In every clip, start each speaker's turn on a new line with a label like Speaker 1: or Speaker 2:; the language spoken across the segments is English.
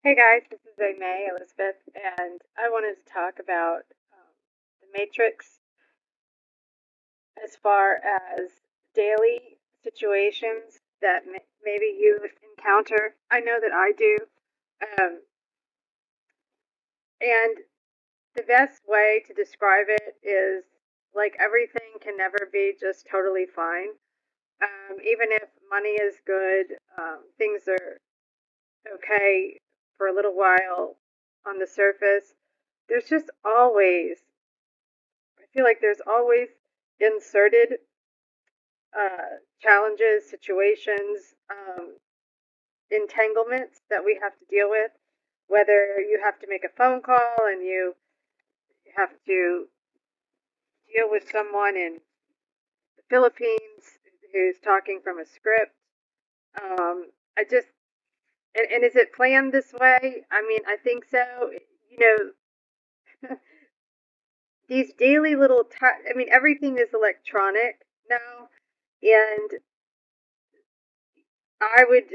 Speaker 1: Hey guys, this is May Elizabeth, and I wanted to talk about the Matrix as far as daily situations that maybe you encounter. I know that I do, um, and the best way to describe it is like everything can never be just totally fine. Even if money is good, things are okay for a little while on the surface. There's just always I feel like there's always inserted challenges, situations, entanglements that we have to deal with. Whether you have to make a phone call and you have to deal with someone in the Philippines who's talking from a script. I just, and is it planned this way? I mean, I think so. You know, these daily little, I mean, everything is electronic now. And I would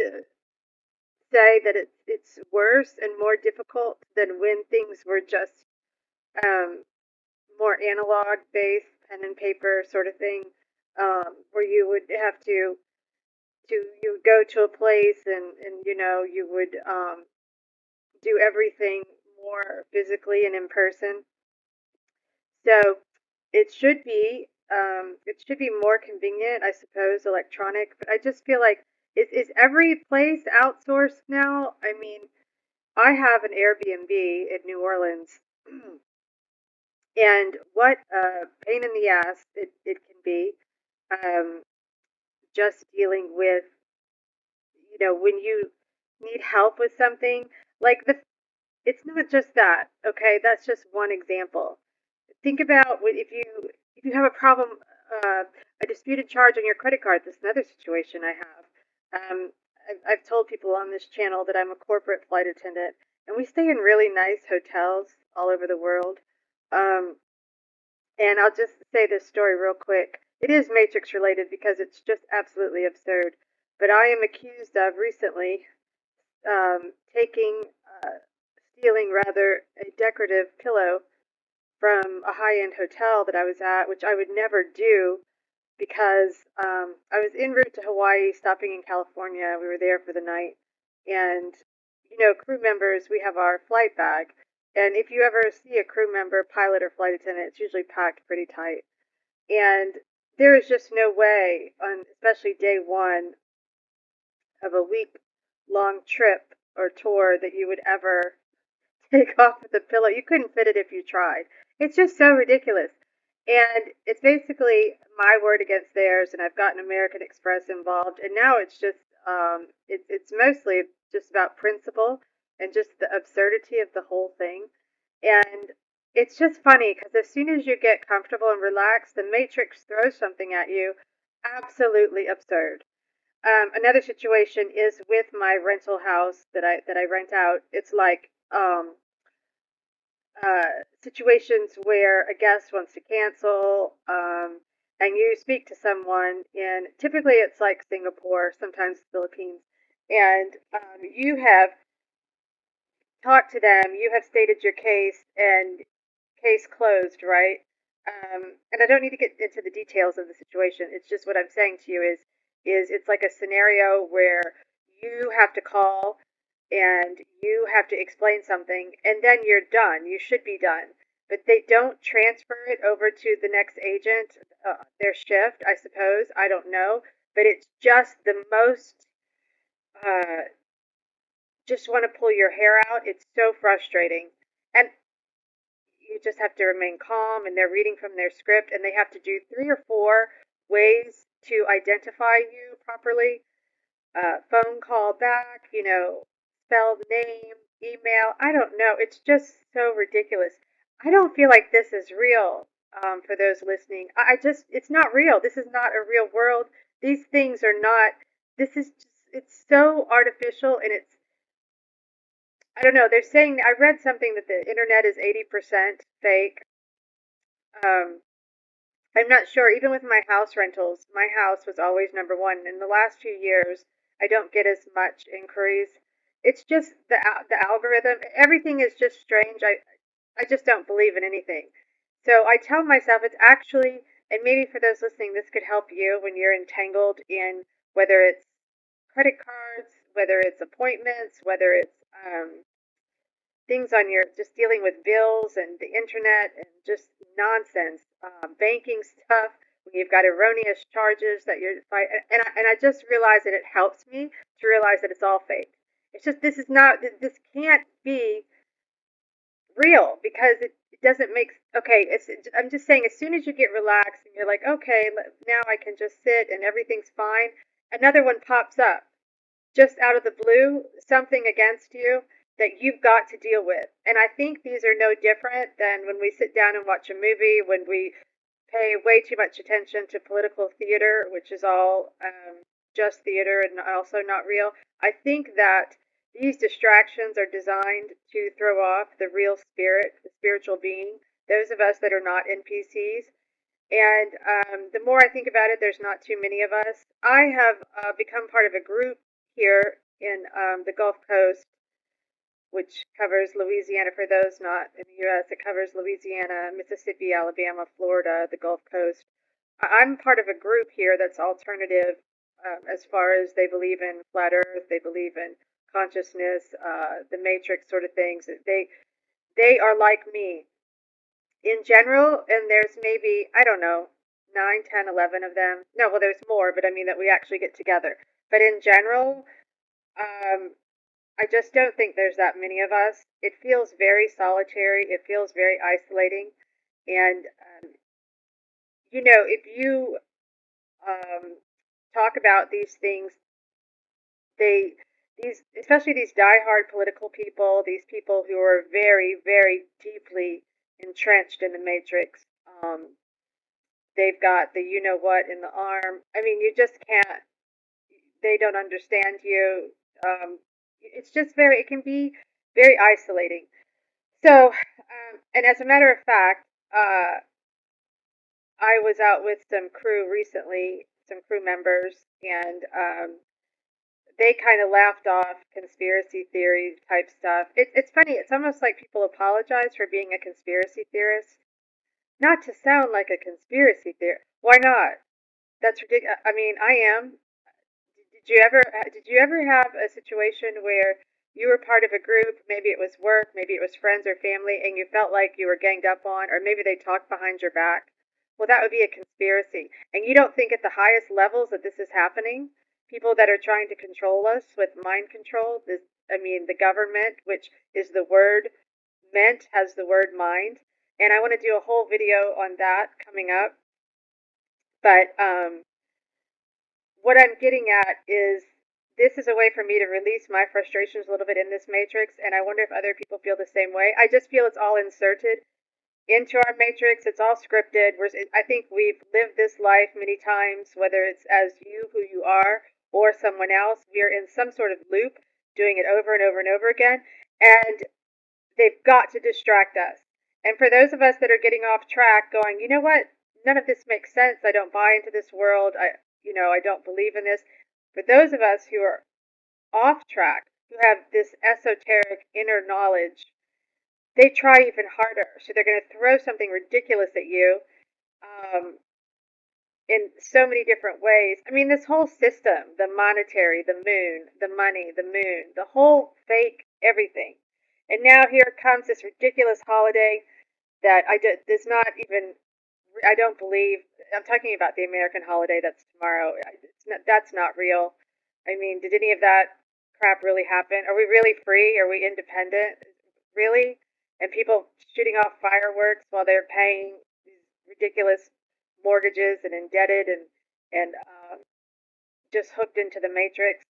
Speaker 1: say that it's worse and more difficult than when things were just um, more analog based, pen and paper sort of thing, where you would have to you would go to a place and you would do everything more physically and in person. So it should be more convenient, I suppose, electronic. But I just feel like is every place outsourced now? I mean, I have an Airbnb in New Orleans, and what a pain in the ass it can be. Um, just dealing with, when you need help with something, like it's not just that. Okay, that's just one example. Think about if you have a problem, uh, a disputed charge on your credit card. This is another situation I have. I've told people on this channel that I'm a corporate flight attendant, and we stay in really nice hotels all over the world. Um, and I'll just say this story real quick. It is Matrix related because it's just absolutely absurd. But I am accused of recently taking, stealing rather, a decorative pillow from a high end hotel that I was at, which I would never do because I was en route to Hawaii, stopping in California. We were there for the night. And, crew members, we have our flight bag. And if you ever see a crew member, pilot, or flight attendant, it's usually packed pretty tight. And there is just no way, on especially day one of a week long trip or tour, that you would ever take off with a pillow. You couldn't fit it if you tried. It's just so ridiculous. And it's basically my word against theirs, and I've gotten American Express involved, and now it's just it's mostly just about principle and just the absurdity of the whole thing. And it's just funny because as soon as you get comfortable and relaxed, the Matrix throws something at you absolutely absurd. Another situation is with my rental house that I rent out. It's like situations where a guest wants to cancel, and you speak to someone, and typically it's like Singapore, sometimes Philippines, and you have talked to them, you have stated your case, and case closed, right? And I don't need to get into the details of the situation. It's just what I'm saying to you is it's like a scenario where you have to call and you have to explain something, and then you're done. You should be done. But they don't transfer it over to the next agent, their shift, I suppose. I don't know. But it's just the most, uh, just want to pull your hair out. It's so frustrating. And you just have to remain calm, and they're reading from their script, and they have to do three or four ways to identify you properly. Phone call back, spelled name, email. I don't know. It's just so ridiculous. I don't feel like this is real, for those listening. I just, it's not real. This is not a real world. These things are not, this is just, it's so artificial, and it's, I don't know. They're saying, I read something that the internet is 80% fake. Um, I'm not sure. Even with my house rentals, my house was always number one. In the last few years, I don't get as much inquiries. it's just the algorithm. Everything is just strange. I just don't believe in anything. So I tell myself it's actually, and maybe for those listening, this could help you when you're entangled in whether it's credit cards, whether it's appointments, whether it's things on your just dealing with bills and the internet and just nonsense, banking stuff. When you've got erroneous charges that you're and I just realize that it helps me to realize that it's all fake. It's just this is not this can't be real because it doesn't make okay. I'm just saying as soon as you get relaxed and you're like okay now I can just sit and everything's fine, another one pops up just out of the blue, something against you that you've got to deal with. And I think these are no different than when we sit down and watch a movie, when we pay way too much attention to political theater, which is all just theater and also not real. I think that these distractions are designed to throw off the real spirit, the spiritual being, those of us that are not NPCs. And the more I think about it, there's not too many of us. I have become part of a group here in the Gulf Coast, which covers Louisiana. For those not in the U.S., it covers Louisiana, Mississippi, Alabama, Florida, the Gulf Coast. I'm part of a group here that's alternative as far as they believe in flat Earth, they believe in consciousness, the Matrix sort of things. They are like me in general, and there's maybe, I don't know, 9, 10, 11 of them. No, well, there's more, but I mean that we actually get together. But in general, um, I just don't think there's that many of us. It feels very solitary, it feels very isolating. And, if you um, talk about these things, they, especially these diehard political people, these people who are very, very deeply entrenched in the matrix, they've got the you know what in the arm. I mean, you just can't. They don't understand you. It's just very. It can be very isolating. So, and as a matter of fact, I was out with some crew recently, some crew members, and they kind of laughed off conspiracy theory type stuff. It's funny. It's almost like people apologize for being a conspiracy theorist, not to sound like a conspiracy theorist. Why not? That's ridiculous. I mean, I am. Did you ever have a situation where you were part of a group, maybe it was work, maybe it was friends or family, and you felt like you were ganged up on, or maybe they talked behind your back? Well, that would be a conspiracy. And you don't think at the highest levels that this is happening? People that are trying to control us with mind control, I mean, the government, which is the word meant, has the word mind. And I want to do a whole video on that coming up. But what I'm getting at is this is a way for me to release my frustrations a little bit in this matrix, and I wonder if other people feel the same way. I just feel it's all inserted into our matrix. It's all scripted. I think we've lived this life many times, whether it's as you, who you are, or someone else. We're in some sort of loop, doing it over and over and over again, and they've got to distract us. And for those of us that are getting off track, going, you know what? None of this makes sense. I don't buy into this world. I don't believe in this. For those of us who are off track, who have this esoteric inner knowledge, they try even harder. So they're going to throw something ridiculous at you um, in so many different ways. I mean, this whole system, the monetary, the moon, the money, the moon, the whole fake everything. And now here comes this ridiculous holiday that does not even, I don't believe, I'm talking about the American holiday that's tomorrow. That's not real. I mean, did any of that crap really happen? Are we really free? Are we independent? Really? And people shooting off fireworks while they're paying these ridiculous mortgages and indebted and just hooked into the matrix.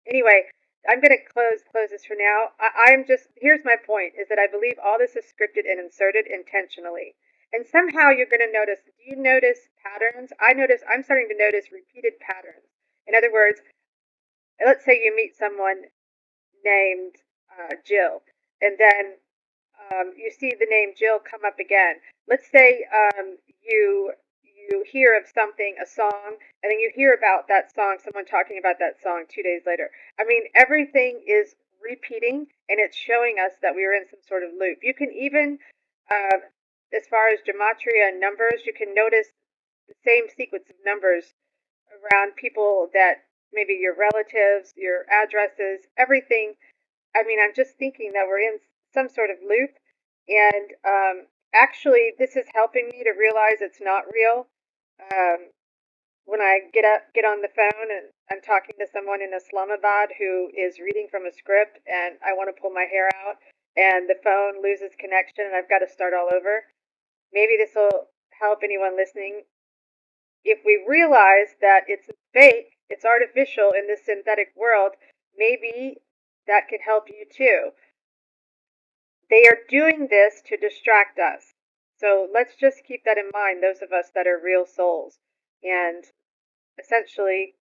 Speaker 1: Anyway, I'm going to close this for now. I'm just here's my point: is that I believe all this is scripted and inserted intentionally. And somehow you're going to notice. Do you notice patterns? I'm starting to notice repeated patterns. In other words, let's say you meet someone named Jill, and then you see the name Jill come up again. Let's say you you hear of something, a song, and then you hear about that song, someone talking about that song 2 days later. I mean, everything is repeating, and it's showing us that we are in some sort of loop. You can even, uh, as far as gematria and numbers, you can notice the same sequence of numbers around people that maybe your relatives, your addresses, everything. I mean, I'm just thinking that we're in some sort of loop, and actually, this is helping me to realize it's not real. Um, when I get on the phone and I'm talking to someone in Islamabad who is reading from a script, and I want to pull my hair out, and the phone loses connection, and I've got to start all over. Maybe this will help anyone listening. If we realize that it's fake, it's artificial in this synthetic world, maybe that could help you too. They are doing this to distract us. So let's just keep that in mind, those of us that are real souls, and essentially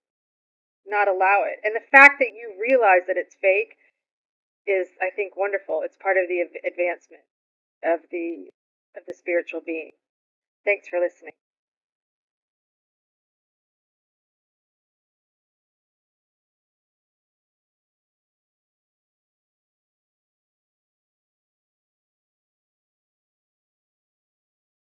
Speaker 1: not allow it. And the fact that you realize that it's fake is, I think, wonderful. It's part of the advancement of the spiritual being. Thanks for listening.